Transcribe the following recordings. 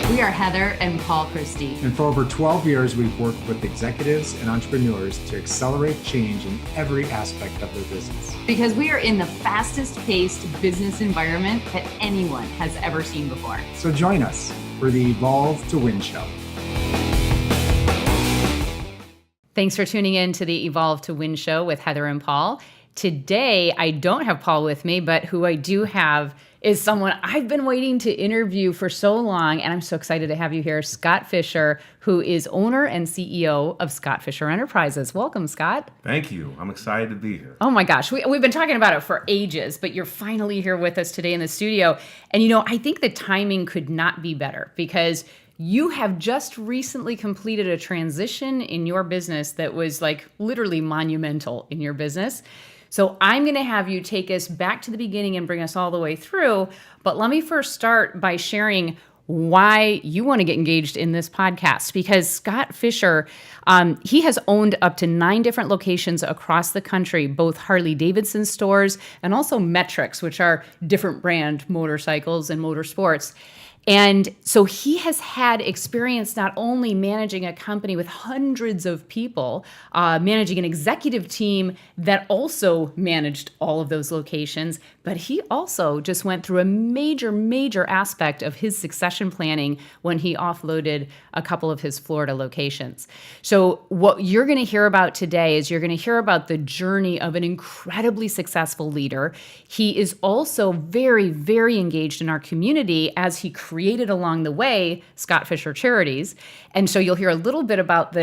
We are Heather and Paul Christie. And for over 12 years, we've worked with executives and entrepreneurs to accelerate change in every aspect of their business. Because we are in the fastest paced business environment that anyone has ever seen before. So join us for the Evolve to Win show. Thanks for tuning in to the Evolve to Win show with Heather and Paul. Today, I don't have Paul with me, but who I do have is someone I've been waiting to interview for so long, and I'm so excited to have you here, Scott Fischer, who is owner and CEO of Scott Fischer Enterprises. Welcome, Scott. Thank you. I'm excited to be here. Oh my gosh, we've been talking about it for ages, but you're finally here with us today in the studio. And you know, I think the timing could not be better because you have just recently completed a transition in your business that was like literally monumental in your business. So I'm going to have you take us back to the beginning and bring us all the way through. But let me first start by sharing why you want to get engaged in this podcast. Because Scott Fischer, he has owned up to 9 different locations across the country, both Harley-Davidson stores and also Metrics, which are different brand motorcycles and motorsports. And so he has had experience not only managing a company with hundreds of people, managing an executive team that also managed all of those locations, but he also just went through a major aspect of his succession planning when he offloaded a couple of his Florida locations. So what you're going to hear about today is you're going to hear about the journey of an incredibly successful leader. He is also very engaged in our community as he created along the way Scott Fischer Charities. And so you'll hear a little bit about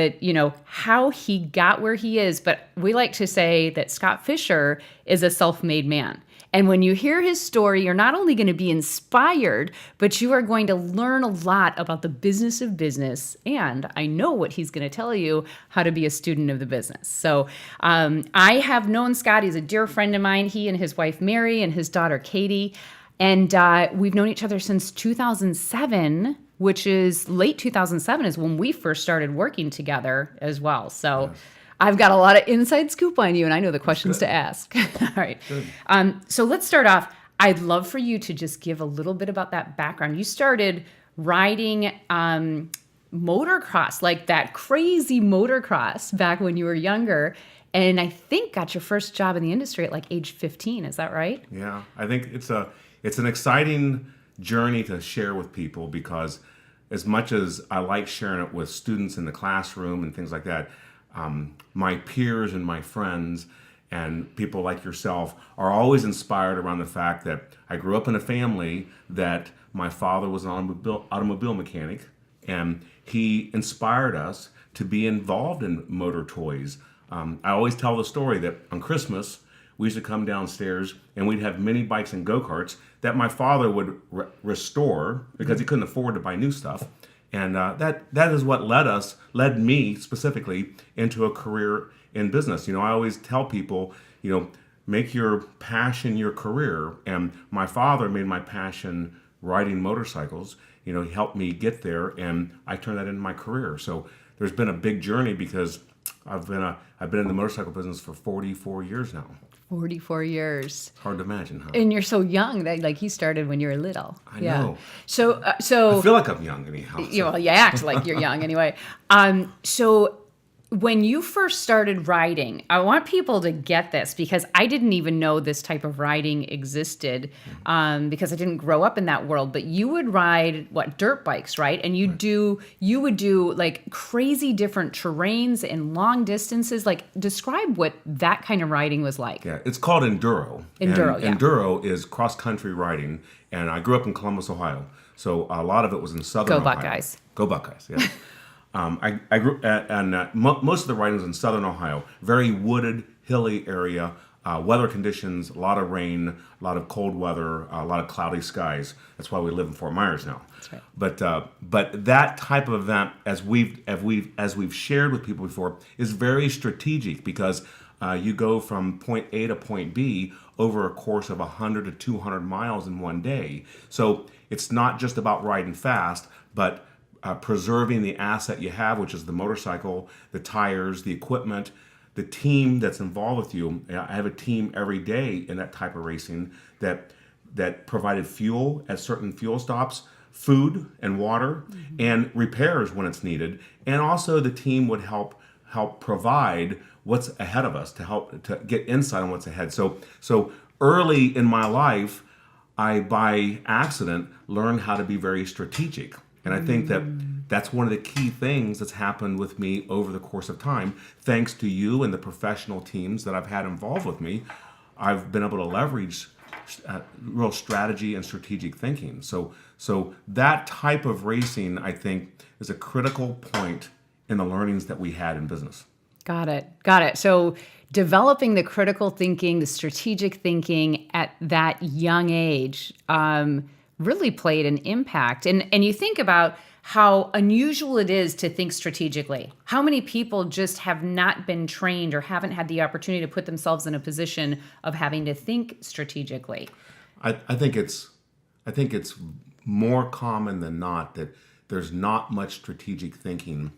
how he got where he is, but we like to say that Scott Fischer is a self-made man. And when you hear his story, you're not only going to be inspired, but you are going to learn a lot about the business of business. And I know what he's going to tell you, how to be a student of the business. So I have known Scott. He's a dear friend of mine. He and his wife, Mary, and his daughter, Katie. And we've known each other since 2007, which is late 2007 is when we first started working together as well. So yes. I've got a lot of inside scoop on you, and I know the questions to ask. All right. So let's start off. I'd love for you to just give a little bit about that background. You started riding motocross, like that crazy motocross back when you were younger, and I think got your first job in the industry at like age 15. Is that right? Yeah, I think it's an exciting journey to share with people because as much as I like sharing it with students in the classroom and things like that, my peers and my friends and people like yourself are always inspired around the fact that I grew up in a family that my father was an automobile mechanic, and he inspired us to be involved in motor toys. I always tell the story that on Christmas, we used to come downstairs and we'd have mini bikes and go-karts that my father would restore because he couldn't afford to buy new stuff. And that is what led me specifically into a career in business. You know, I always tell people, make your passion your career. And my father made my passion riding motorcycles. He helped me get there, and I turned that into my career. So there's been a big journey because I've been in the motorcycle business for 44 years now. 44 years. Hard to imagine, huh? And you're so young that like you started when you were little. I know. So I feel like I'm young anyhow. So. Well, you act like you're young anyway. So when you first started riding, I want people to get this because I didn't even know this type of riding existed because I didn't grow up in that world. But you would ride dirt bikes, right? And you would do like crazy different terrains and long distances. Like describe what that kind of riding was like. Yeah, it's called enduro. Enduro is cross country riding, and I grew up in Columbus, Ohio. So a lot of it was in southern Ohio. Buckeyes. Go Buckeyes, yeah. I grew, and most of the riding was in southern Ohio, very wooded, hilly area, weather conditions, a lot of rain, a lot of cold weather, a lot of cloudy skies. That's why we live in Fort Myers now. That's right. But that type of event, as we've shared with people before, is very strategic because you go from point A to point B over a course of 100 to 200 miles in one day. So it's not just about riding fast, but preserving the asset you have, which is the motorcycle, the tires, the equipment, the team that's involved with you. I have a team every day in that type of racing that provided fuel at certain fuel stops food and water and repairs when it's needed. And also the team would help provide what's ahead of us to help to get insight on what's ahead. So early in my life, I by accident learned how to be very strategic. And I think that's one of the key things that's happened with me over the course of time. Thanks to you and the professional teams that I've had involved with me, I've been able to leverage real strategy and strategic thinking. So that type of racing, I think, is a critical point in the learnings that we had in business. Got it. So developing the critical thinking, the strategic thinking at that young age really played an impact. And you think about how unusual it is to think strategically. How many people just have not been trained or haven't had the opportunity to put themselves in a position of having to think strategically? I think it's more common than not that there's not much strategic thinking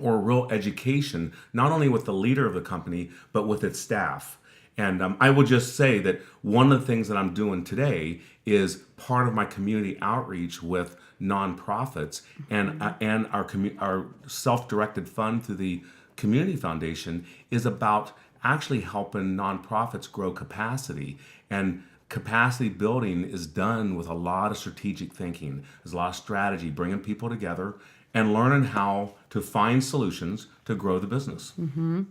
or real education, not only with the leader of the company, but with its staff. And I would just say that one of the things that I'm doing today is part of my community outreach with nonprofits and our self-directed fund through the Community Foundation is about actually helping nonprofits grow capacity. And capacity building is done with a lot of strategic thinking. There's a lot of strategy, bringing people together and learning how to find solutions to grow the business. Mm-hmm.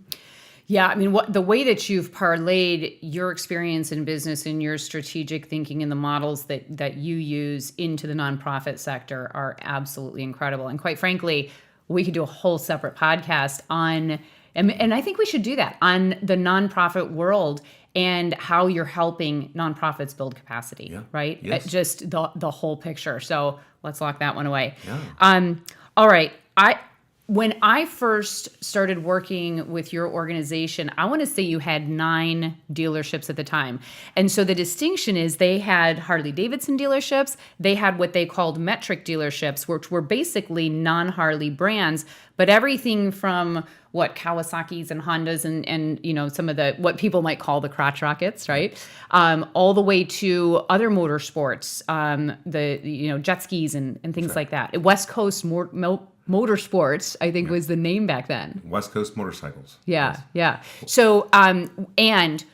Yeah, I mean, the way that you've parlayed your experience in business and your strategic thinking and the models that you use into the nonprofit sector are absolutely incredible. And quite frankly, we could do a whole separate podcast on, and I think we should do that, on the nonprofit world and how you're helping nonprofits build capacity, right? Yes. Just the whole picture. So let's lock that one away. Yeah. All right. When I first started working with your organization, I want to say you had 9 dealerships at the time. And so the distinction is they had Harley-Davidson dealerships. They had what they called metric dealerships, which were basically non-Harley brands, but everything from Kawasaki's and Hondas and some of the what people might call the crotch rockets, right? All the way to other motorsports, the jet skis and things like that. West Coast Motorsports, I think, was the name back then. West Coast Motorcycles. Yeah, Yes. yeah. So, and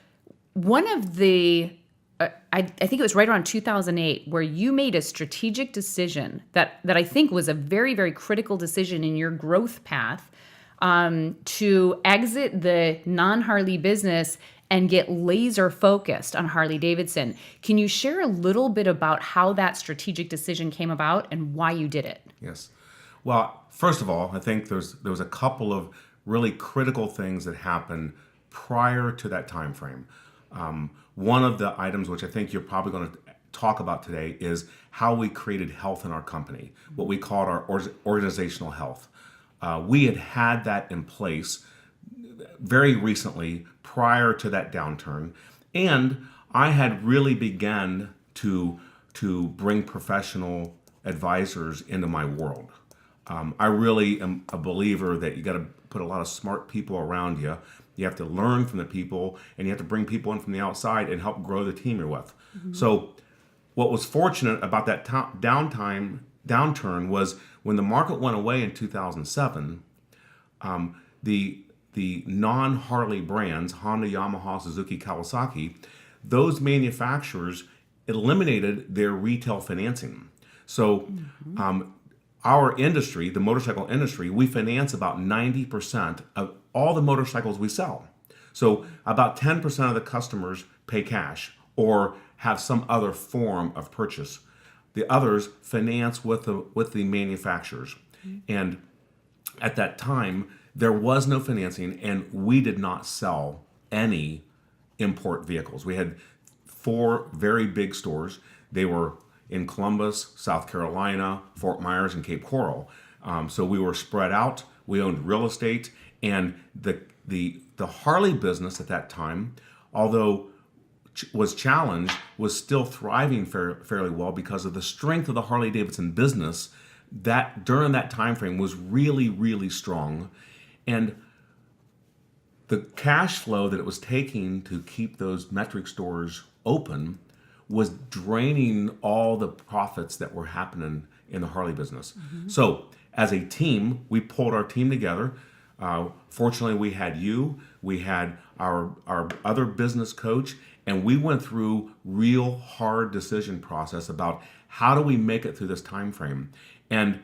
one of the, I think it was right around 2008, where you made a strategic decision that I think was a very, very critical decision in your growth path to exit the non-Harley business and get laser focused on Harley-Davidson. Can you share a little bit about how that strategic decision came about and why you did it? Yes. Well, first of all, I think there was a couple of really critical things that happened prior to that time frame. One of the items which I think you're probably going to talk about today is how we created health in our company, what we called our organizational health. We had that in place very recently prior to that downturn, and I had really begun to bring professional advisors into my world. I really am a believer that you got to put a lot of smart people around you. You have to learn from the people, and you have to bring people in from the outside and help grow the team you're with. Mm-hmm. So what was fortunate about that downturn was when the market went away in 2007, the non-Harley brands, Honda, Yamaha, Suzuki, Kawasaki, those manufacturers eliminated their retail financing. So our industry, the motorcycle industry, we finance about 90% of all the motorcycles we sell. So about 10% of the customers pay cash or have some other form of purchase. The others finance with the manufacturers. And at that time, there was no financing, and we did not sell any import vehicles. We had 4 very big stores. They were in Columbus, South Carolina, Fort Myers, and Cape Coral. So we were spread out. We owned real estate, and the Harley business at that time, although was challenged, was still thriving fairly well because of the strength of the Harley-Davidson business that during that time frame was really, really strong. And the cash flow that it was taking to keep those metric stores open was draining all the profits that were happening in the Harley business. So as a team, we pulled our team together. Fortunately, we had you, we had our other business coach, and we went through real hard decision process about how do we make it through this time frame. And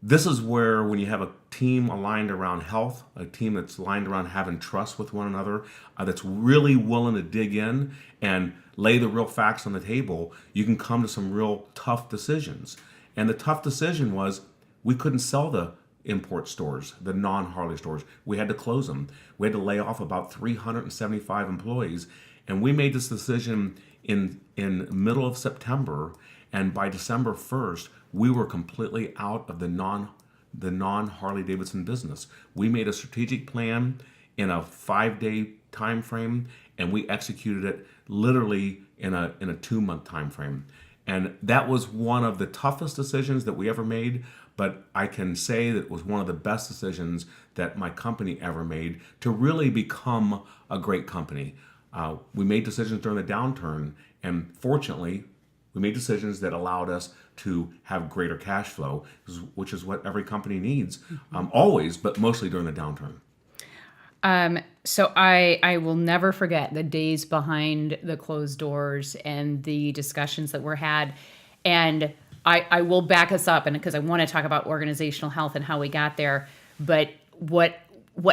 this is where, when you have a team aligned around health, a team that's aligned around having trust with one another, that's really willing to dig in and lay the real facts on the table, you can come to some real tough decisions. And the tough decision was we couldn't sell the import stores, the non-Harley stores. We had to close them. We had to lay off about 375 employees. And we made this decision in middle of September. And by December 1st, we were completely out of the non-Harley-Davidson business. We made a strategic plan in a 5-day time frame, and we executed it literally in a 2-month time frame. And that was one of the toughest decisions that we ever made, but I can say that it was one of the best decisions that my company ever made to really become a great company. We made decisions during the downturn, and fortunately, we made decisions that allowed us to have greater cash flow, which is what every company needs, always, but mostly during the downturn. So I will never forget the days behind the closed doors and the discussions that were had. And I will back us up, and because I want to talk about organizational health and how we got there. But what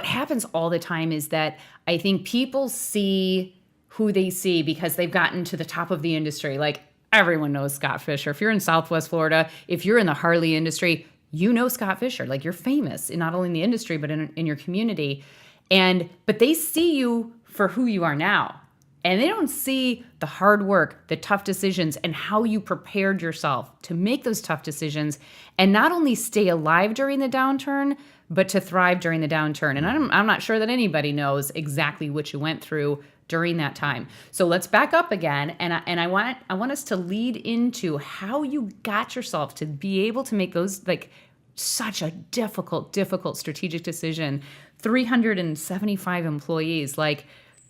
happens all the time is that I think people see who they see because they've gotten to the top of the industry. Like, everyone knows Scott Fischer. If you're in Southwest Florida, if you're in the Harley industry, you know Scott Fischer. Like, you're famous, not only in the industry, but in your community. But they see you for who you are now. And they don't see the hard work, the tough decisions, and how you prepared yourself to make those tough decisions and not only stay alive during the downturn, but to thrive during the downturn. And I'm not sure that anybody knows exactly what you went through during that time. So let's back up again, and I want us to lead into how you got yourself to be able to make those, like, such a difficult strategic decision. 375 employees, like,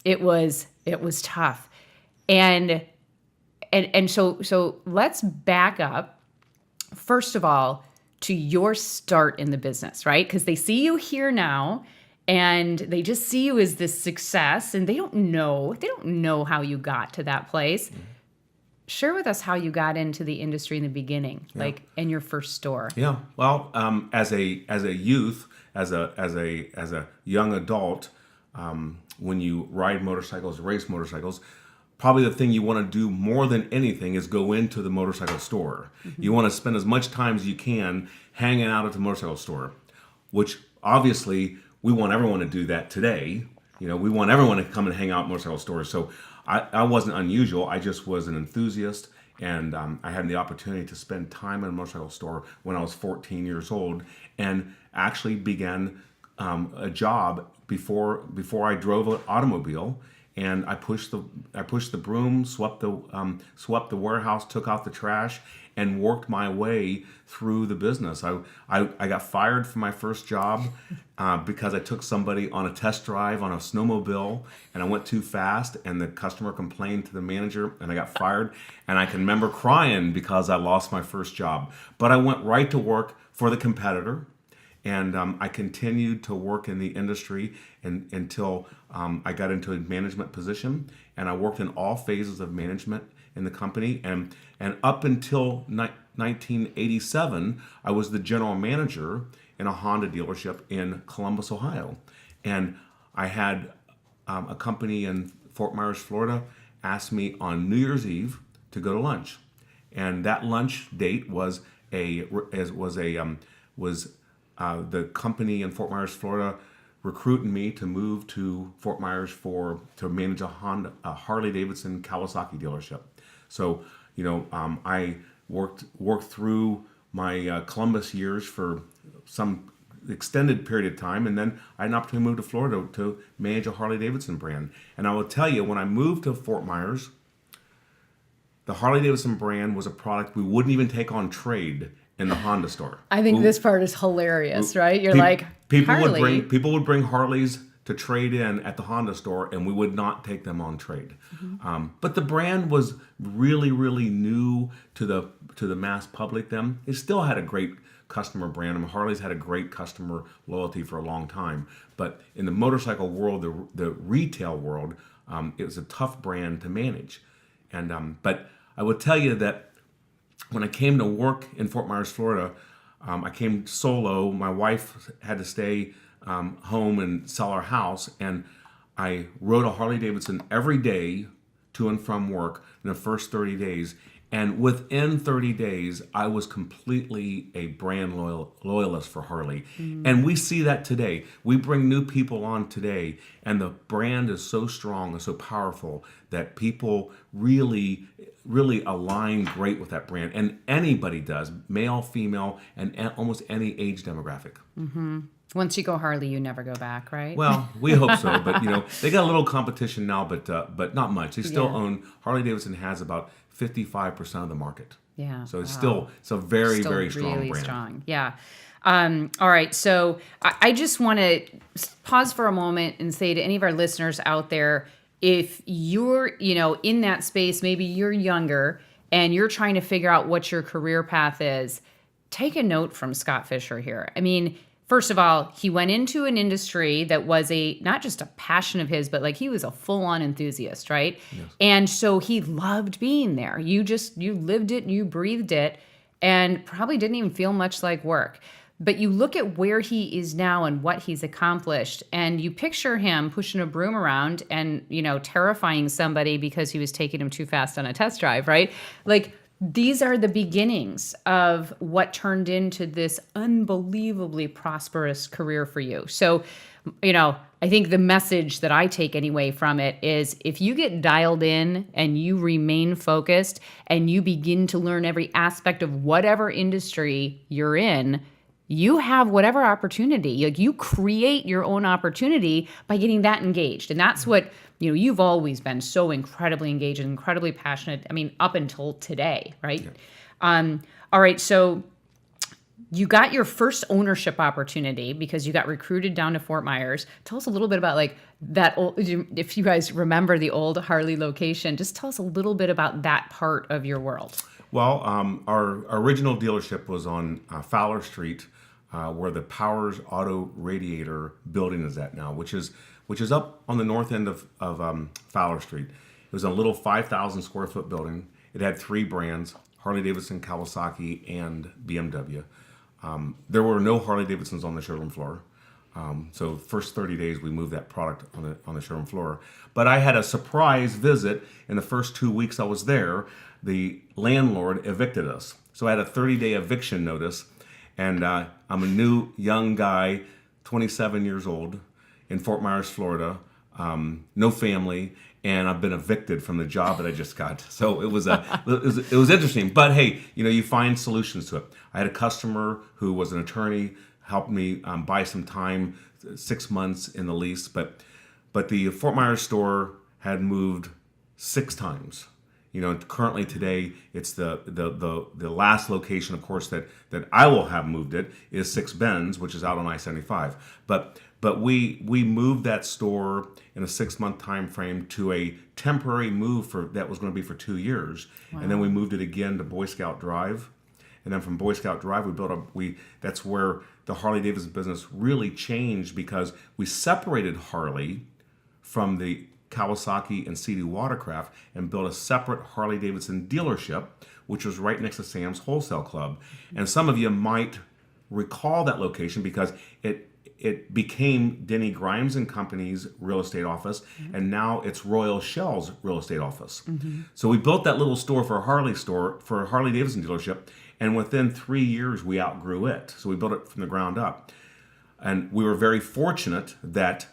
it was tough. And so let's back up, first of all, to your start in the business, right? Because they see you here now, and they just see you as this success, and they don't know how you got to that place. Mm-hmm. Share with us how you got into the industry in the beginning, like in your first store. Yeah, well, as a youth, as a young adult, when you ride motorcycles, race motorcycles, probably the thing you want to do more than anything is go into the motorcycle store. Mm-hmm. You want to spend as much time as you can hanging out at the motorcycle store, which obviously we want everyone to do that today. You know, we want everyone to come and hang out at motorcycle stores. So I wasn't unusual. I just was an enthusiast, and I had the opportunity to spend time in a motorcycle store when I was 14 years old, and actually began a job before I drove an automobile. And I pushed the broom, swept the warehouse, took out the trash, and worked my way through the business. I got fired from my first job because I took somebody on a test drive on a snowmobile, and I went too fast, and the customer complained to the manager, and I got fired. And I can remember crying because I lost my first job. But I went right to work for the competitor. And I continued to work in the industry until I got into a management position, and I worked in all phases of management in the company. And up until 1987, I was the general manager in a Honda dealership in Columbus, Ohio. And I had a company in Fort Myers, Florida, ask me on New Year's Eve to go to lunch, and that lunch date was the company in Fort Myers, Florida, recruiting me to move to Fort Myers to manage a Harley-Davidson Kawasaki dealership. So, you know, I worked through my Columbus years for some extended period of time, and then I had an opportunity to move to Florida to manage a Harley-Davidson brand. And I will tell you, when I moved to Fort Myers, the Harley-Davidson brand was a product we wouldn't even take on trade in the Honda store. I think this part is hilarious, right? You're like, people Harley. would bring Harleys to trade in at the Honda store, and we would not take them on trade. But the brand was really, really new to the mass public then. It still had a great customer brand. I mean, Harley's had a great customer loyalty for a long time. But in the motorcycle world, the retail world, it was a tough brand to manage. But I will tell you that when I came to work in Fort Myers, Florida, I came solo. My wife had to stay home and sell our house, and I rode a Harley-Davidson every day to and from work in the first 30 days. And within 30 days, I was completely a brand loyalist for Harley. And we see that today. We bring new people on today, and the brand is so strong and so powerful that people really, really align great with that brand. And anybody does, male, female, and almost any age demographic. Once you go Harley, you never go back, right? Well, we hope so, but they got a little competition now, but not much. They still own, Harley-Davidson has about 55% of the market. Yeah. So it's a very, very strong really brand. Strong. Yeah. All right. So I just want to pause for a moment and say to any of our listeners out there, if you're, in that space, maybe you're younger and you're trying to figure out what your career path is, take a note from Scott Fischer here. I mean, first of all, he went into an industry that was not just a passion of his, but like he was a full-on enthusiast, right? Yes. And so he loved being there. You lived it, you breathed it, and probably didn't even feel much like work. But you look at where he is now and what he's accomplished, and you picture him pushing a broom around and, terrifying somebody because he was taking him too fast on a test drive, right? Like, these are the beginnings of what turned into this unbelievably prosperous career for you. So, I think the message that I take anyway from it is if you get dialed in and you remain focused and you begin to learn every aspect of whatever industry you're in, you have whatever opportunity. Like, you create your own opportunity by getting that engaged. And that's what, you've always been so incredibly engaged and incredibly passionate. I mean, up until today, right? Yeah. All right. So you got your first ownership opportunity because you got recruited down to Fort Myers. Tell us a little bit about that old, if you guys remember the old Harley location, just tell us a little bit about that part of your world. Well, our original dealership was on Fowler Street, where the Powers Auto Radiator building is at now, which is up on the north end of Fowler Street. It was a little 5,000 square foot building. It had 3 brands, Harley-Davidson, Kawasaki, and BMW. There were no Harley-Davidsons on the showroom floor. So first 30 days, we moved that product on the showroom floor. But I had a surprise visit in the first 2 weeks I was there. The landlord evicted us. So I had a 30-day eviction notice. And I'm a new young guy, 27 years old, in Fort Myers, Florida, no family, and I've been evicted from the job that I just got. So it was interesting. But hey, you find solutions to it. I had a customer who was an attorney, helped me buy some time, 6 months in the lease. But the Fort Myers store had moved 6 times. Currently today, it's the last location, of course, that I will have moved it is 6 Bends, which is out on I-75. But we moved that store in a 6-month time frame to a temporary move that was going to be for 2 years. Wow. And then we moved it again to Boy Scout Drive. And then from Boy Scout Drive, that's where the Harley-Davidson business really changed because we separated Harley from the Kawasaki and CD Watercraft and built a separate Harley-Davidson dealership, which was right next to Sam's Wholesale Club. And some of you might recall that location because it became Denny Grimes and Company's real estate office, and now it's Royal Shell's real estate office. Mm-hmm. So we built that little store for a Harley-Davidson dealership, and within 3 years we outgrew it. So we built it from the ground up. And we were very fortunate that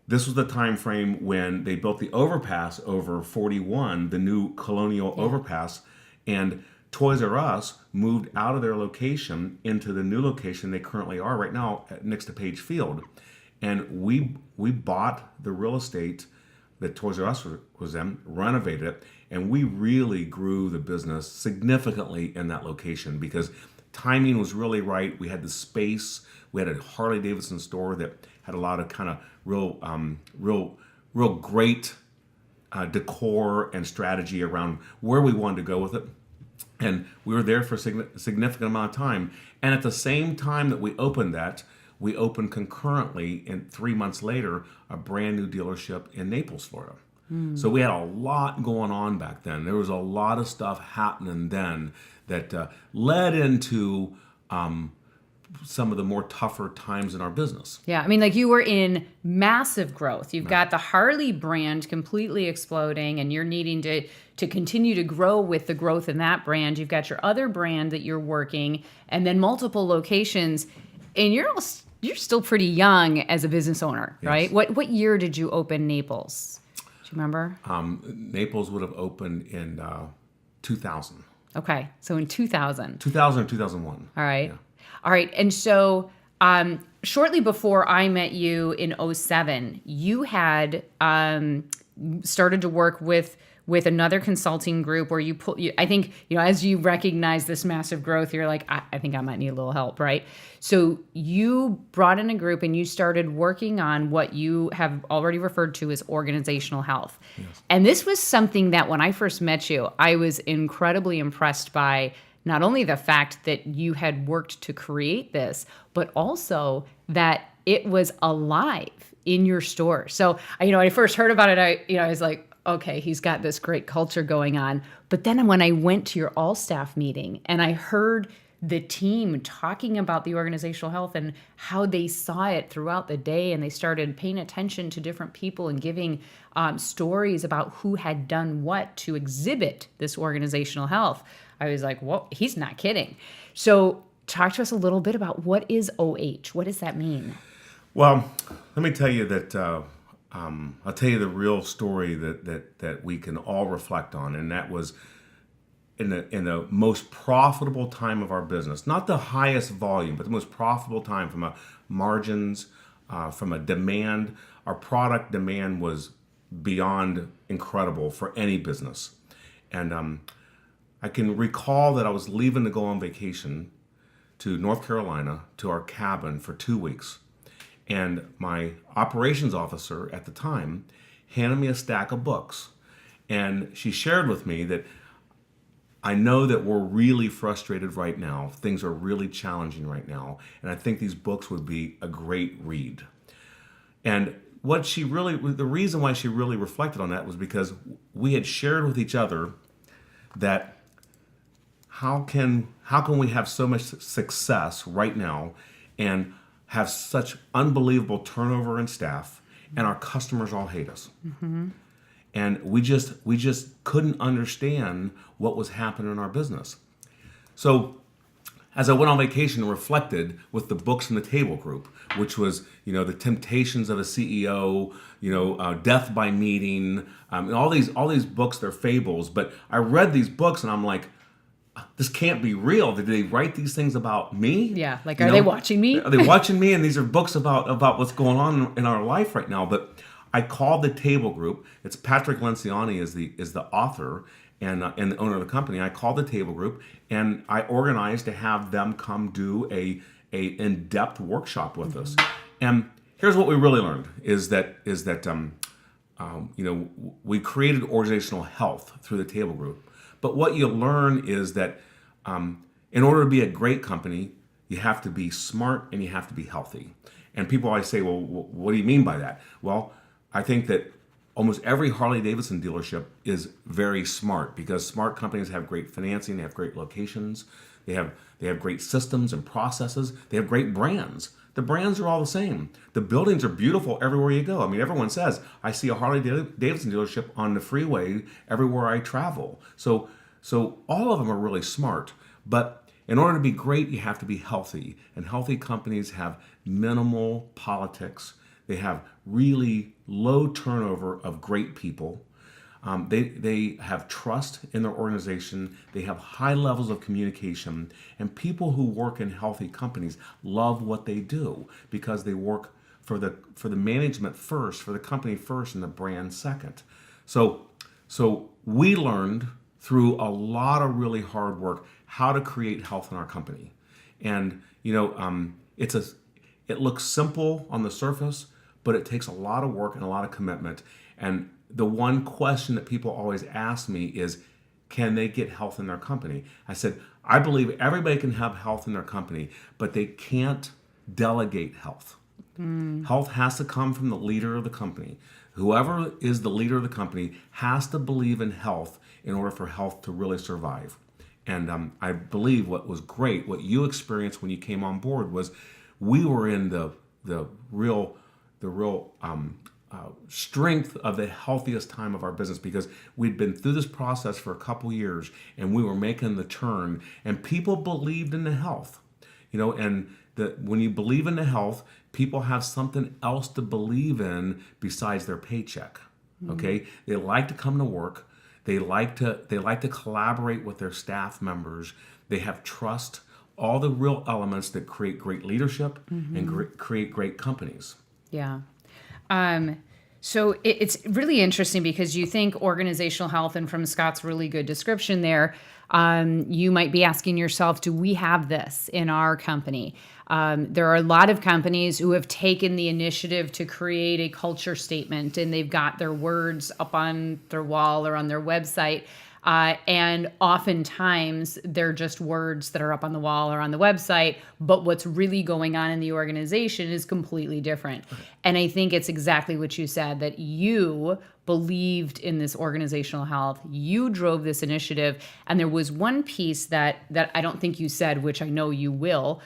this was the time frame when they built the overpass over 41, the new Colonial overpass, and Toys R Us moved out of their location into the new location they currently are right now next to Page Field. And we bought the real estate that Toys R Us was in, renovated it, and we really grew the business significantly in that location because timing was really right. We had the space. We had a Harley-Davidson store that had a lot of kind of real great decor and strategy around where we wanted to go with it. And we were there for a significant amount of time. And at the same time that we opened that, we opened concurrently, and 3 months later, a brand new dealership in Naples, Florida. So we had a lot going on back then. There was a lot of stuff happening then that led into some of the more tougher times in our business. Yeah, I mean, like, you were in massive growth. You've got the Harley brand completely exploding, and you're needing to continue to grow with the growth in that brand. You've got your other brand that you're working, and then multiple locations, and you're still pretty young as a business owner, right? What year did you open Naples? Do you remember? Naples would have opened in 2000. Okay, so in 2000. 2000 or 2001. All right. Yeah. All right. And so shortly before I met you in '07, you had started to work with another consulting group where I think, as you recognize this massive growth, you're like, I think I might need a little help, right? So you brought in a group and you started working on what you have already referred to as organizational health. Yes. And this was something that when I first met you, I was incredibly impressed by. Not only the fact that you had worked to create this, but also that it was alive in your store. So, when I first heard about it, I was like, okay, he's got this great culture going on. But then when I went to your all-staff meeting and I heard the team talking about the organizational health and how they saw it throughout the day, and they started paying attention to different people and giving stories about who had done what to exhibit this organizational health, I was like, whoa, he's not kidding. So talk to us a little bit about what is OH? What does that mean? Well, let me tell you that I'll tell you the real story that we can all reflect on, and that was in the most profitable time of our business, not the highest volume, but the most profitable time from a margins, from a demand. Our product demand was beyond incredible for any business, and I can recall that I was leaving to go on vacation to North Carolina to our cabin for 2 weeks. And my operations officer at the time handed me a stack of books. And she shared with me that I know that we're really frustrated right now. Things are really challenging right now. And I think these books would be a great read. And the reason why she really reflected on that was because we had shared with each other that how can we have so much success right now and have such unbelievable turnover in staff, and our customers all hate us. Mm-hmm. And we just couldn't understand what was happening in our business. So as I went on vacation and reflected with the books in the table group, which was, the temptations of a CEO, death by meeting, and all these books, they're fables, but I read these books and I'm like, this can't be real. Did they write these things about me? Yeah, like, are they watching me? Are they watching me? And these are books about what's going on in our life right now. But I called the table group. It's Patrick Lencioni is the author and the owner of the company. I called the table group and I organized to have them come do a in-depth workshop with us. And here's what we really learned is that we created organizational health through the table group. But what you learn is that in order to be a great company, you have to be smart and you have to be healthy. And people always say, well, what do you mean by that? Well, I think that almost every Harley-Davidson dealership is very smart because smart companies have great financing, they have great locations, they have great systems and processes, they have great brands. The brands are all the same. The buildings are beautiful everywhere you go. I mean, everyone says, I see a Harley-Davidson dealership on the freeway everywhere I travel. So all of them are really smart. But in order to be great, you have to be healthy. And healthy companies have minimal politics. They have really low turnover of great people. They have trust in their organization. They have high levels of communication. And people who work in healthy companies love what they do because they work for the management first, for the company first, and the brand second. So we learned through a lot of really hard work how to create health in our company. And it looks simple on the surface, but it takes a lot of work and a lot of commitment. And the one question that people always ask me is, can they get health in their company? I said, I believe everybody can have health in their company, but they can't delegate health. Health has to come from the leader of the company. Whoever is the leader of the company has to believe in health in order for health to really survive. And I believe what was great, what you experienced when you came on board, was we were in the real strength of the healthiest time of our business, because we'd been through this process for a couple years and we were making the turn, and people believed in the health, and when you believe in the health, people have something else to believe in besides their paycheck. Okay, they like to come to work. They like to collaborate with their staff members. They have trust. All the real elements that create great leadership and create great companies. Yeah. So it's really interesting because you think organizational health, and from Scott's really good description there, you might be asking yourself, do we have this in our company? There are a lot of companies who have taken the initiative to create a culture statement, and they've got their words up on their wall or on their website. And oftentimes they're just words that are up on the wall or on the website, but what's really going on in the organization is completely different. And I think it's exactly what you said, that you believed in this organizational health. You drove this initiative. And there was one piece that I don't think you said, which I know you will,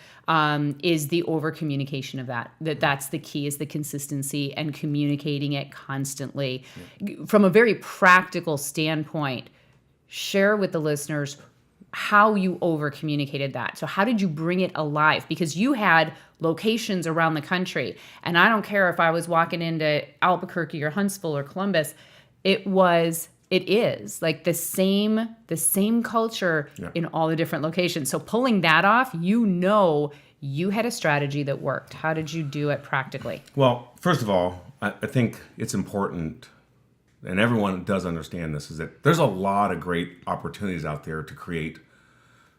is the over communication of that's the key, is the consistency and communicating it constantly. Yeah. From a very practical standpoint, share with the listeners how you over communicated that. So how did you bring it alive? Because you had locations around the country, and I don't care if I was walking into Albuquerque or Huntsville or Columbus, it is like the same culture in all the different locations. So pulling that off, you had a strategy that worked. How did you do it practically? Well, first of all, I think it's important, and everyone does understand this, is that there's a lot of great opportunities out there to create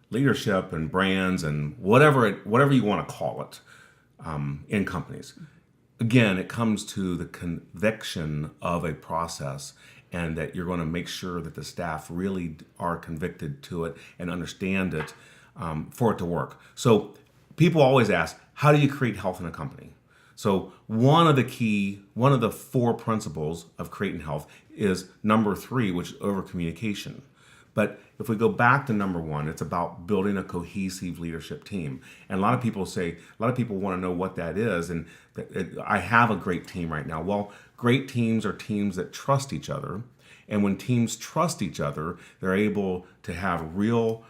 leadership and brands and whatever you want to call it in companies. Again, it comes to the conviction of a process, and that you're going to make sure that the staff really are convicted to it and understand it for it to work. So people always ask, how do you create health in a company? So one of the 4 principles of creating health is number 3, which is over communication. But if we go back to number 1, it's about building a cohesive leadership team. And a lot of people want to know what that is. And I have a great team right now. Well, great teams are teams that trust each other. And when teams trust each other, they're able to have real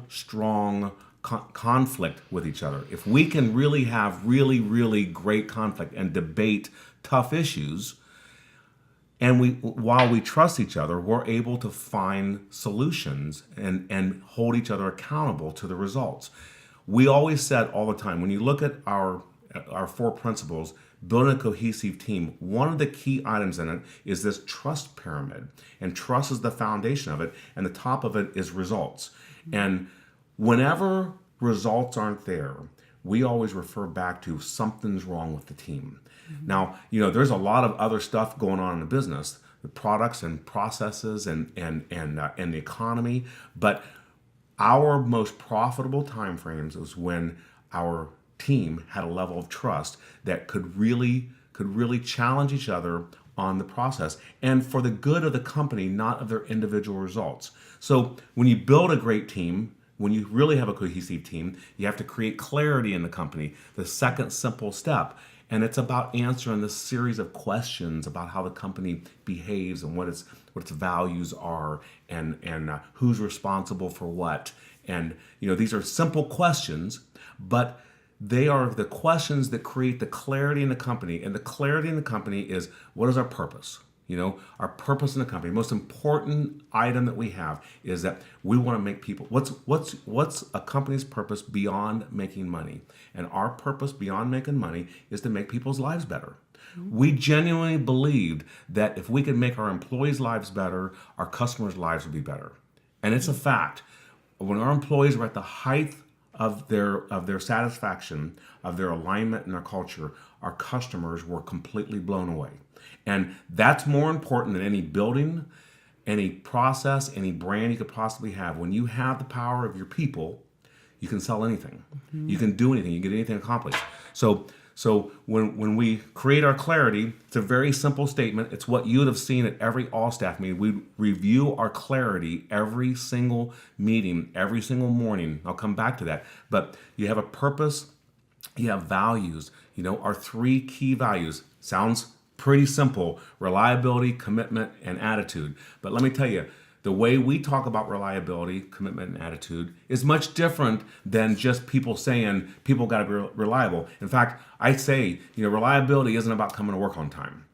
strong conflict with each other. If we can really have really great conflict and debate tough issues, and while we trust each other, we're able to find solutions and hold each other accountable to the results. We always said all the time, when you look at our 4 principles, building a cohesive team, one of the key items in it is this trust pyramid. And trust is the foundation of it, and the top of it is results. And whenever results aren't there, we always refer back to something's wrong with the team. Now, there's a lot of other stuff going on in the business, the products and processes and the economy, but our most profitable time frames was when our team had a level of trust that could really challenge each other on the process and for the good of the company, not of their individual results. So when you build a great team, when you really have a cohesive team, you have to create clarity in the company, the second simple step. And it's about answering this series of questions about how the company behaves and what its values are and who's responsible for what. And these are simple questions, but they are the questions that create the clarity in the company. And the clarity in the company is, what is our purpose? Our purpose in the company, most important item that we have is that we want to make people, what's a company's purpose beyond making money? And our purpose beyond making money is to make people's lives better. Mm-hmm. We genuinely believed that if we could make our employees' lives better, our customers' lives would be better. And it's a fact. When our employees were at the height of their satisfaction, of their alignment in their culture, our customers were completely blown away. And that's more important than any building, any process, any brand you could possibly have. When you have the power of your people, you can sell anything. You can do anything. You can get anything accomplished. So when we create our clarity, it's a very simple statement. It's what you would have seen at every all-staff meeting. We review our clarity every single meeting, every single morning. I'll come back to that. But you have a purpose, you have values. Our 3 key values. Sounds pretty simple: reliability, commitment, and attitude. But let me tell you, the way we talk about reliability, commitment, and attitude is much different than just people saying people got to be reliable. In fact, I say, reliability isn't about coming to work on time.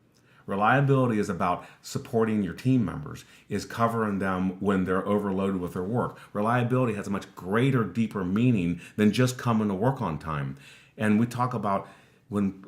Reliability is about supporting your team members, is covering them when they're overloaded with their work. Reliability has a much greater, deeper meaning than just coming to work on time. And we talk about when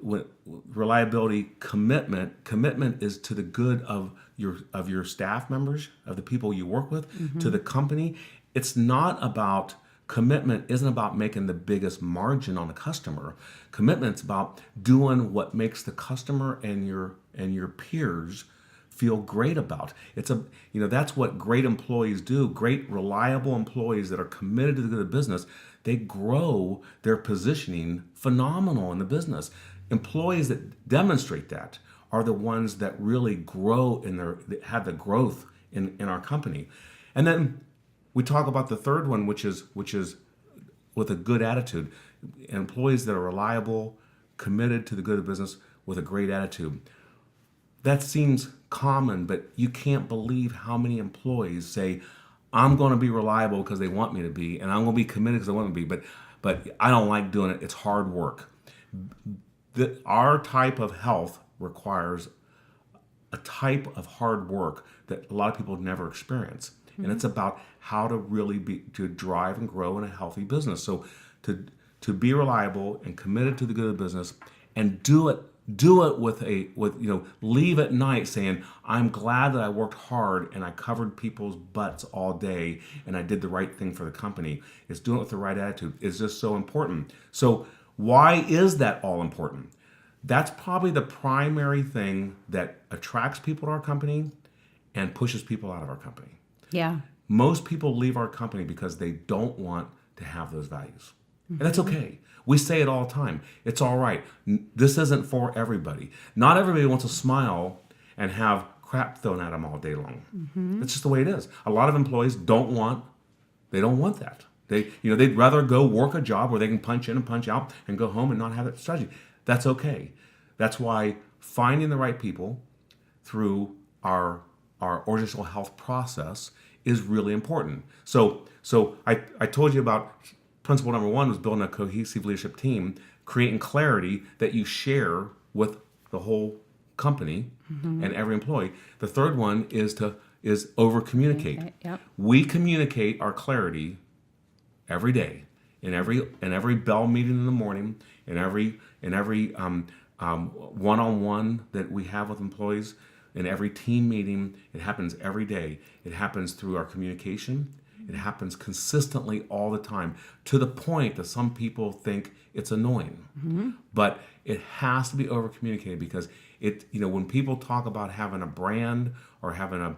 reliability, commitment is to the good of your staff members, of the people you work with, to the company. It's not about commitment isn't about making the biggest margin on the customer. Commitment's about doing what makes the customer and your peers feel great about. That's what great employees do. Great, reliable employees that are committed to the good of business, they grow their positioning phenomenal in the business. Employees that demonstrate that are the ones that really grow that have the growth in our company. And then we talk about the third one, which is with a good attitude. Employees that are reliable, committed to the good of business with a great attitude. That seems common, but you can't believe how many employees say, I'm going to be reliable because they want me to be, and I'm going to be committed because they want me to be, but I don't like doing it. It's hard work. Our type of health requires a type of hard work that a lot of people never experience. And it's about how to really to drive and grow in a healthy business. So to be reliable and committed to the good of business and do it with leave at night saying, I'm glad that I worked hard and I covered people's butts all day and I did the right thing for the company. It's doing it with the right attitude. It's just so important. So why is that all important? That's probably the primary thing that attracts people to our company and pushes people out of our company. Yeah. Most people leave our company because they don't want to have those values. And that's okay. We say it all the time. It's all right. This isn't for everybody. Not everybody wants to smile and have crap thrown at them all day long. That's just the way it is. A lot of employees don't want that. They'd rather go work a job where they can punch in and punch out and go home and not have that strategy. That's okay. That's why finding the right people through our organizational health process is really important. So I told you about principle number 1 was building a cohesive leadership team, creating clarity that you share with the whole company and every employee. The third one is over communicate. Okay, yep. We communicate our clarity every day in every bell meeting in the morning, in every one-on-one that we have with employees. In every team meeting, it happens every day. It happens through our communication. It happens consistently all the time, to the point that some people think it's annoying. But it has to be over communicated, because when people talk about having a brand or having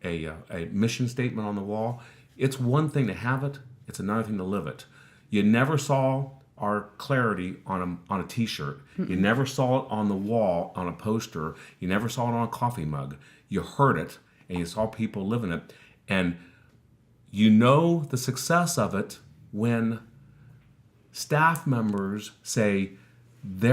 a mission statement on the wall, it's one thing to have it. It's another thing to live it. You never saw our clarity on a t-shirt. You never saw it on the wall on a poster. You never saw it on a coffee mug. You heard it and you saw people living it. And you know the success of it when staff members say they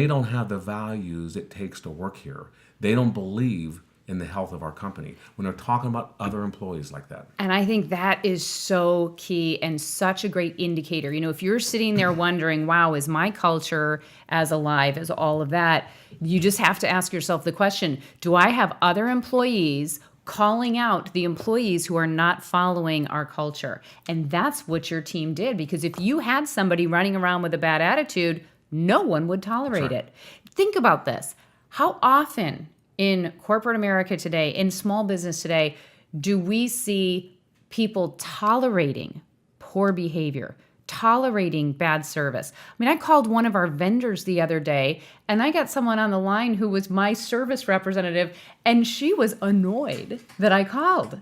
don't have the values it takes to work here. They don't believe in the health of our company when they're talking about other employees like that. And I think that is so key and such a great indicator. If you're sitting there wondering, wow, is my culture as alive as all of that? You just have to ask yourself the question, do I have other employees calling out the employees who are not following our culture? And that's what your team did, because if you had somebody running around with a bad attitude, no one would tolerate it. Think about this. How often in corporate America today, in small business today, do we see people tolerating poor behavior, tolerating bad service. I mean, I called one of our vendors the other day, and I got someone on the line who was my service representative, and she was annoyed that I called.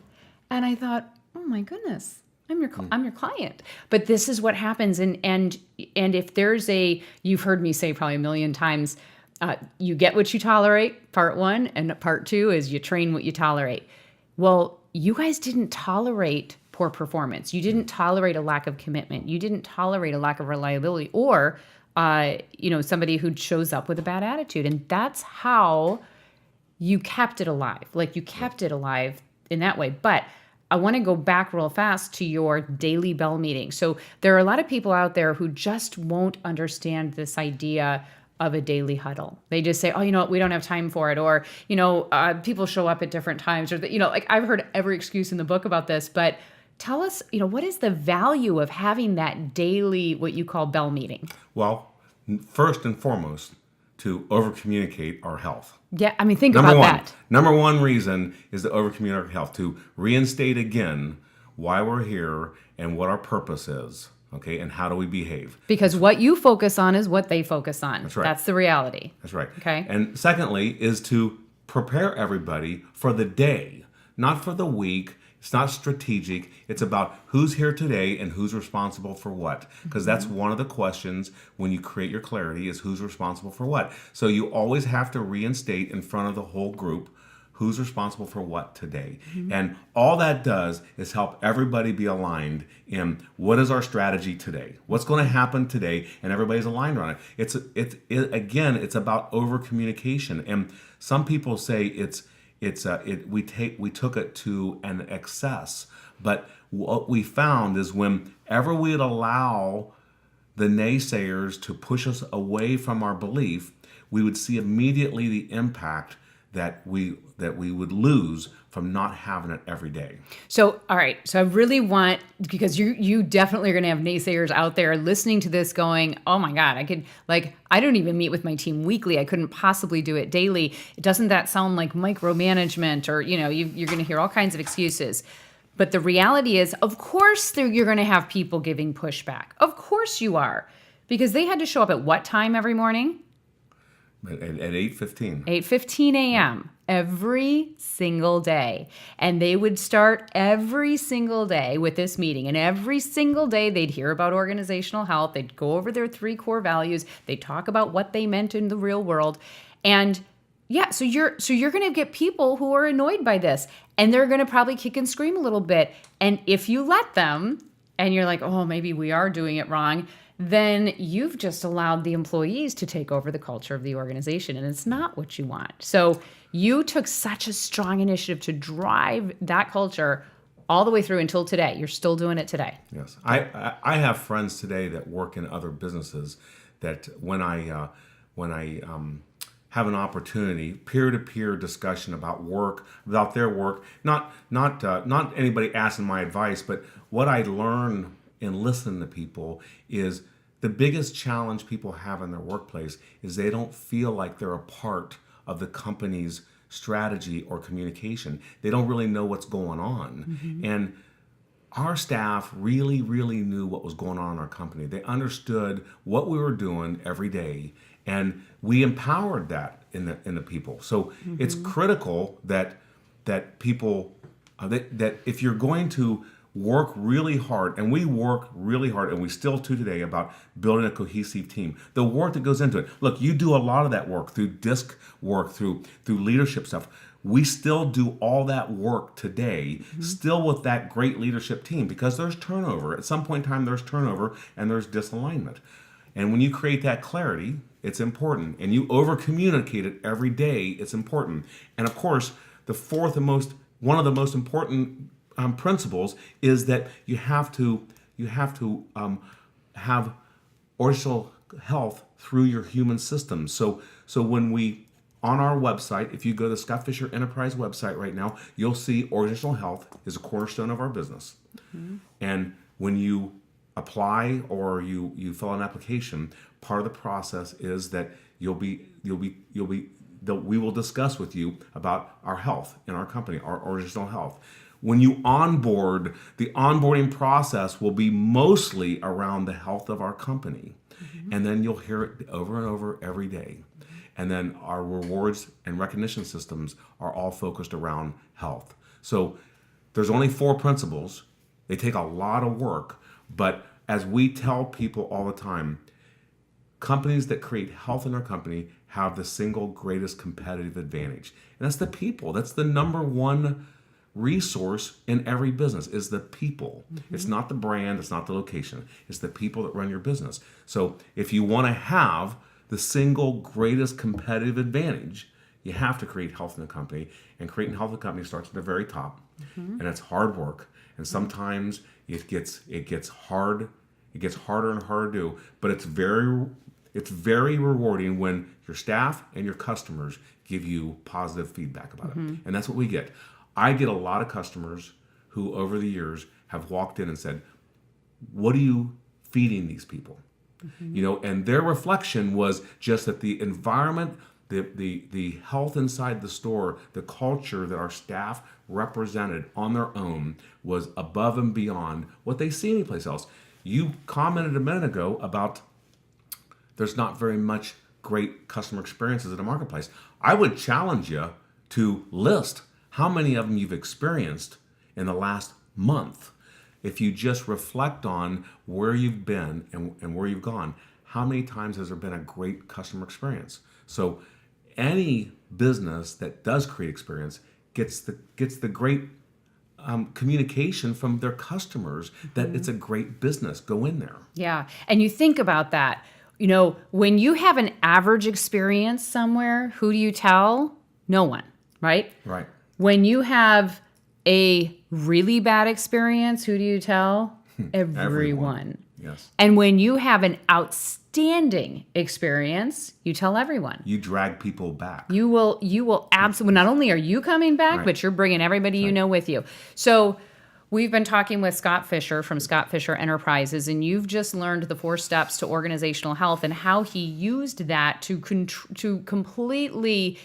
And I thought, oh my goodness, I'm your client. But this is what happens. And if there's you've heard me say probably a million times, you get what you tolerate, part one, and part two is you train what you tolerate. Well, you guys didn't tolerate poor performance. You didn't tolerate a lack of commitment. You didn't tolerate a lack of reliability or, somebody who shows up with a bad attitude. And that's how you kept it alive. Like, you kept it alive in that way. But I want to go back real fast to your daily bell meeting. So there are a lot of people out there who just won't understand this idea of a daily huddle. They just say, oh, you know what, we don't have time for it. Or, people show up at different times. Or, like, I've heard every excuse in the book about this. But tell us, what is the value of having that daily, what you call bell meeting? Well, first and foremost, to over-communicate our health. Yeah, I mean, think about that. Number one reason is to over-communicate our health, to reinstate again why we're here and what our purpose is, okay, and how do we behave. Because what you focus on is what they focus on. That's right. That's the reality. That's right. Okay. And secondly is to prepare everybody for the day, not for the week. It's not strategic. It's about who's here today and who's responsible for what. Because that's one of the questions when you create your clarity is who's responsible for what. So you always have to reinstate in front of the whole group who's responsible for what today. And all that does is help everybody be aligned in what is our strategy today? What's going to happen today? And everybody's aligned on it. It's about over communication. And some people say we took it to an excess, but what we found is whenever we'd allow the naysayers to push us away from our belief, we would see immediately the impact that we would lose from not having it every day. So, all right. So I really want, because you definitely are going to have naysayers out there listening to this going, oh my God, I don't even meet with my team weekly. I couldn't possibly do it daily. Doesn't that sound like micromanagement? Or, you're going to hear all kinds of excuses. But the reality is, of course, you're going to have people giving pushback. Of course you are. Because they had to show up at what time every morning? At 8:15. 8:15 a.m. every single day. And they would start every single day with this meeting. And every single day they'd hear about organizational health. They'd go over their 3 core values. They'd talk about what they meant in the real world. And yeah, so you're going to get people who are annoyed by this. And they're going to probably kick and scream a little bit. And if you let them, and you're like, oh, maybe we are doing it wrong, then you've just allowed the employees to take over the culture of the organization, and it's not what you want. So you took such a strong initiative to drive that culture all the way through until today. You're still doing it today. Yes. I have friends today that work in other businesses that when I have an opportunity, peer-to-peer discussion about work, about their work, not anybody asking my advice, but what I learn and listen to people is the biggest challenge people have in their workplace is they don't feel like they're a part of the company's strategy or communication. They don't really know what's going on. And our staff really, really knew what was going on in our company. They understood what we were doing every day, and we empowered that in the people. So it's critical that people that if you're going to work really hard, and we work really hard, and we still do today about building a cohesive team. The work that goes into it. Look, you do a lot of that work through disc work, through leadership stuff. We still do all that work today, still with that great leadership team, because there's turnover. At some point in time, there's turnover and there's disalignment. And when you create that clarity, it's important. And you over-communicate it every day, it's important. And of course, one of the most important principles is that you have to have organizational health through your human system. So when we on our website, if you go to the Scott Fischer Enterprise website right now, you'll see organizational health is a cornerstone of our business. And when you apply or you fill an application, part of the process is that we will discuss with you about our health in our company, our organizational health. when you onboard, the onboarding process will be mostly around the health of our company. And then you'll hear it over and over every day. And then our rewards and recognition systems are all focused around health. So there's only 4 principles. They take a lot of work, but as we tell people all the time, companies that create health in their company have the single greatest competitive advantage. And that's the people. That's the number one resource in every business is the people. It's not the brand, it's not the location. It's the people that run your business. So if you want to have the single greatest competitive advantage, you have to create health in the company. And creating health in the company starts at the very top. And it's hard work. And sometimes it gets hard. It gets harder and harder to do, but it's very rewarding when your staff and your customers give you positive feedback about it. And that's what we get. I get a lot of customers who over the years have walked in and said, what are you feeding these people? And their reflection was just that the environment, the health inside the store, the culture that our staff represented on their own was above and beyond what they see anyplace else. You commented a minute ago about there's not very much great customer experiences in the marketplace. I would challenge you to list how many of them you've experienced in the last month. If you just reflect on where you've been and where you've gone, how many times has there been a great customer experience? So any business that does create experience gets the great communication from their customers that it's a great business. Go in there. Yeah. And you think about that, when you have an average experience somewhere, who do you tell? No one, right? Right. When you have a really bad experience, who do you tell? Everyone. Yes. And when you have an outstanding experience, you tell everyone. You drag people back. You will absolutely, not only are you coming back, Right. but you're bringing everybody you know with you. So we've been talking with Scott Fischer from Scott Fischer Enterprises, and you've just learned the 4 steps to organizational health and how he used that to completely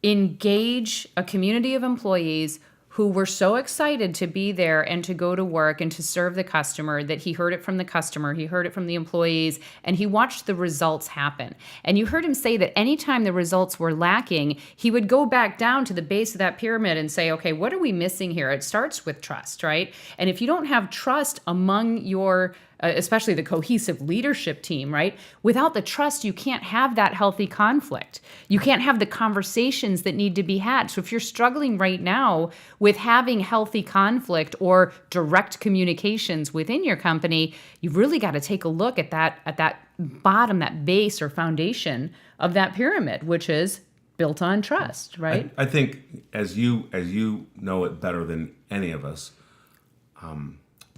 engage a community of employees who were so excited to be there and to go to work and to serve the customer that he heard it from the customer, he heard it from the employees, and he watched the results happen. And you heard him say that anytime the results were lacking, he would go back down to the base of that pyramid and say, okay, what are we missing here? It starts with trust, right? And if you don't have trust among your especially the cohesive leadership team, right? Without the trust, you can't have that healthy conflict. You can't have the conversations that need to be had. So if you're struggling right now with having healthy conflict or direct communications within your company, you've really got to take a look at that bottom, that base or foundation of that pyramid, which is built on trust, right? I think as you know it better than any of us,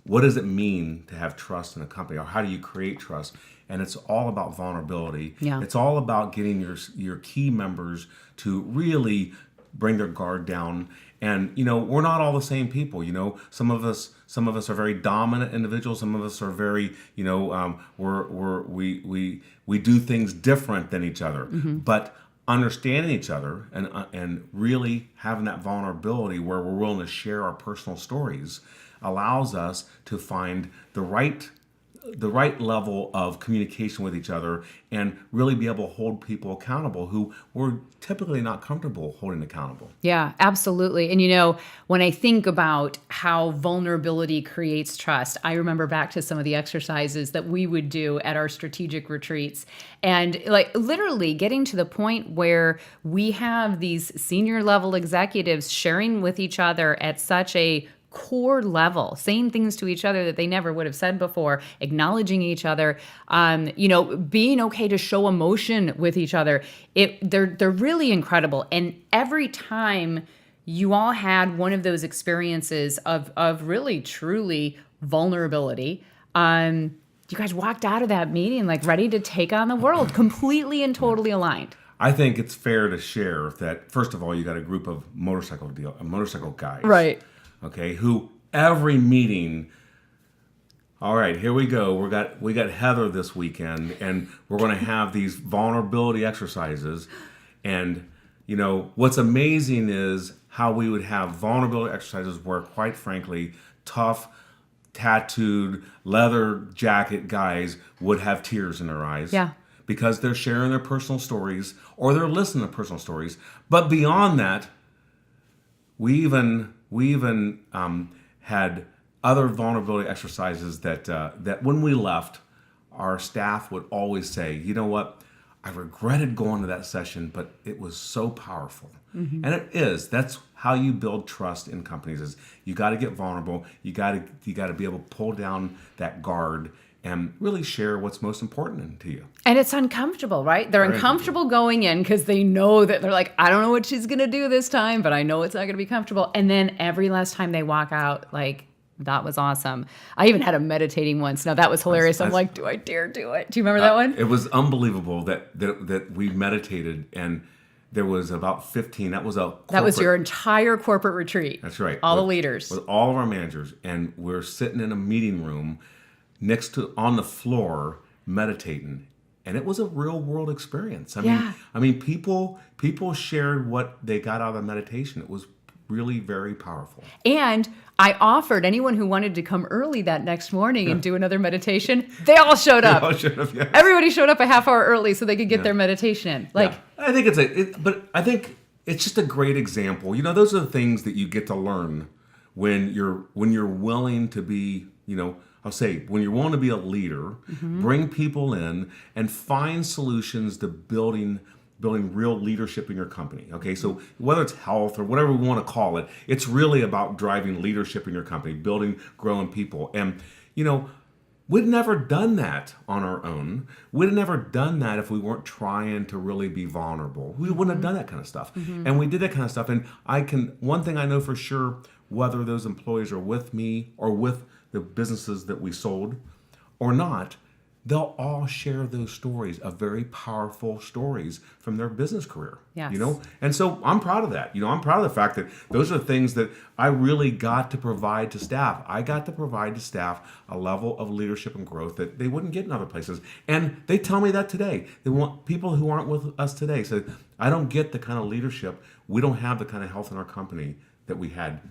what does it mean to have trust in a company, or how do you create trust? And it's all about vulnerability. Yeah. It's all about getting your key members to really bring their guard down. And we're not all the same people. Some of us are very dominant individuals. Some of us are very we do things different than each other. But understanding each other and really having that vulnerability where we're willing to share our personal stories allows us to find the right level of communication with each other and really be able to hold people accountable who we're typically not comfortable holding accountable. Yeah, absolutely. And when I think about how vulnerability creates trust, I remember back to some of the exercises that we would do at our strategic retreats, and like literally getting to the point where we have these senior level executives sharing with each other at such a core level, saying things to each other that they never would have said before, acknowledging each other, being okay to show emotion with each other. They're really incredible. And every time you all had one of those experiences of really, truly vulnerability, you guys walked out of that meeting like ready to take on the world, completely and totally aligned. I think it's fair to share that, first of all, you got a group of motorcycle guys. Right. Okay, who every meeting, all right, here we go. We got Heather this weekend, and we're going to have these vulnerability exercises. And what's amazing is how we would have vulnerability exercises where, quite frankly, tough, tattooed, leather jacket guys would have tears in their eyes. Yeah. Because they're sharing their personal stories or they're listening to personal stories. But beyond that, we even had other vulnerability exercises that when we left, our staff would always say, you know what, I regretted going to that session, but it was so powerful. And it is. That's how you build trust in companies. Is you got to get vulnerable. You got to be able to pull down that guard and really share what's most important to you. And it's uncomfortable, right? They're uncomfortable going in because they know that they're like, I don't know what she's going to do this time, but I know it's not going to be comfortable. And then every last time they walk out, like, that was awesome. I even had a meditating once. Now that was hilarious. I'm like, do I dare do it? Do you remember that one? It was unbelievable that we meditated, and there was about 15. That was your entire corporate retreat. That's right. All the leaders. With all of our managers. And we're sitting in a meeting room on the floor meditating. And it was a real world experience. I mean, people shared what they got out of the meditation. It was really very powerful. And I offered anyone who wanted to come early that next morning and do another meditation. They all showed up. Yes. Everybody showed up a half hour early so they could get their meditation in. I think but I think it's just a great example. You know, those are the things that you get to learn when you're willing to be, I'll say, when you're willing to be a leader, bring people in and find solutions to building real leadership in your company. Okay, so whether it's health or whatever we want to call it, it's really about driving leadership in your company, building, growing people. And, we'd never done that on our own. We'd have never done that if we weren't trying to really be vulnerable. We wouldn't have done that kind of stuff. And we did that kind of stuff. And one thing I know for sure, whether those employees are with me or with the businesses that we sold or not, they'll all share those stories of very powerful stories from their business career. Yes. And so I'm proud of that. I'm proud of the fact that those are the things that I really got to provide to staff. I got to provide to staff a level of leadership and growth that they wouldn't get in other places. And they tell me that today. They want people who aren't with us today. So I don't get the kind of leadership. We don't have the kind of health in our company that we had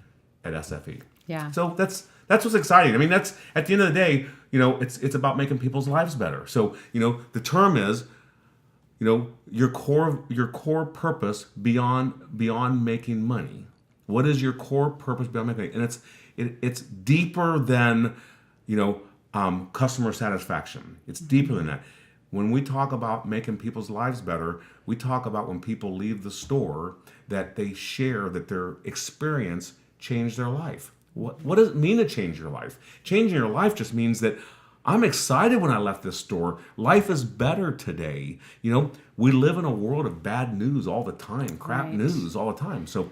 at SFE. Yeah. So that's what's exciting. I mean, that's at the end of the day, it's about making people's lives better. So, the term is, your core purpose beyond making money. What is your core purpose beyond making money? And it's deeper than, customer satisfaction. It's deeper than that. When we talk about making people's lives better, we talk about when people leave the store that they share that their experience changed their life. What does it mean to change your life? Changing your life just means that I'm excited when I left this store. Life is better today. We live in a world of bad news all the time, crap news all the time. So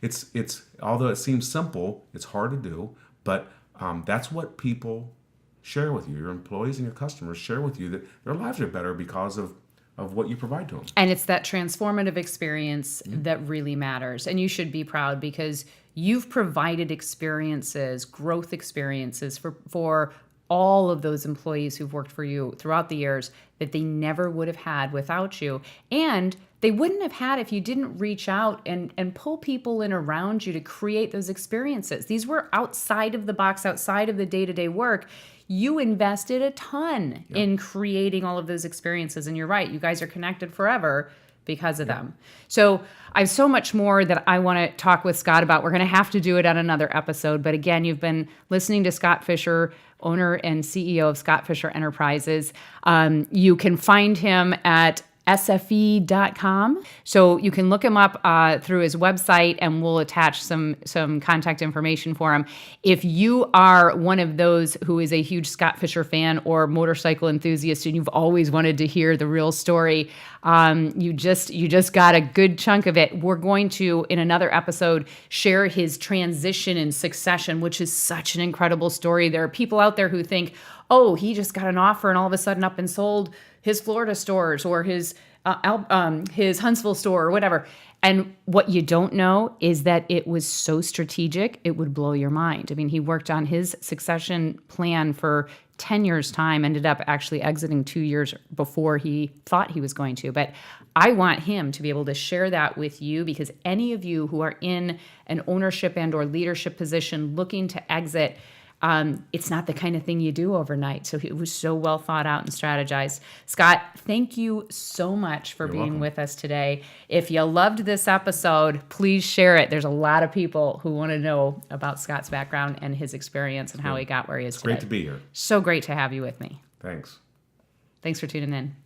it's although it seems simple, it's hard to do, but that's what people share with you. Your employees and your customers share with you that their lives are better because of what you provide to them. And it's that transformative experience that really matters. And you should be proud because you've provided experiences, growth experiences for all of those employees who've worked for you throughout the years that they never would have had without you. And they wouldn't have had if you didn't reach out and pull people in around you to create those experiences. These were outside of the box, outside of the day-to-day work. You invested a ton in creating all of those experiences. And you're right, you guys are connected forever because of them. So I have so much more that I want to talk with Scott about. We're going to have to do it on another episode. But again, you've been listening to Scott Fischer, owner and CEO of Scott Fischer Enterprises. You can find him at sfe.com. So you can look him up through his website, and we'll attach some contact information for him. If you are one of those who is a huge Scott Fischer fan or motorcycle enthusiast and you've always wanted to hear the real story, you just got a good chunk of it. We're going to, in another episode, share his transition and succession, which is such an incredible story. There are people out there who think, oh, he just got an offer and all of a sudden up and sold his Florida stores or his Huntsville store or whatever. And what you don't know is that it was so strategic, it would blow your mind. I mean, he worked on his succession plan for 10 years' time, ended up actually exiting 2 years before he thought he was going to. But I want him to be able to share that with you, because any of you who are in an ownership and or leadership position looking to exit, it's not the kind of thing you do overnight. So it was so well thought out and strategized. Scott, thank you so much for being welcome. with us today. If you loved this episode, please share it. There's a lot of people who want to know about Scott's background and his experience and how he got where he is today. Great to be here. So great to have you with me. Thanks. Thanks for tuning in.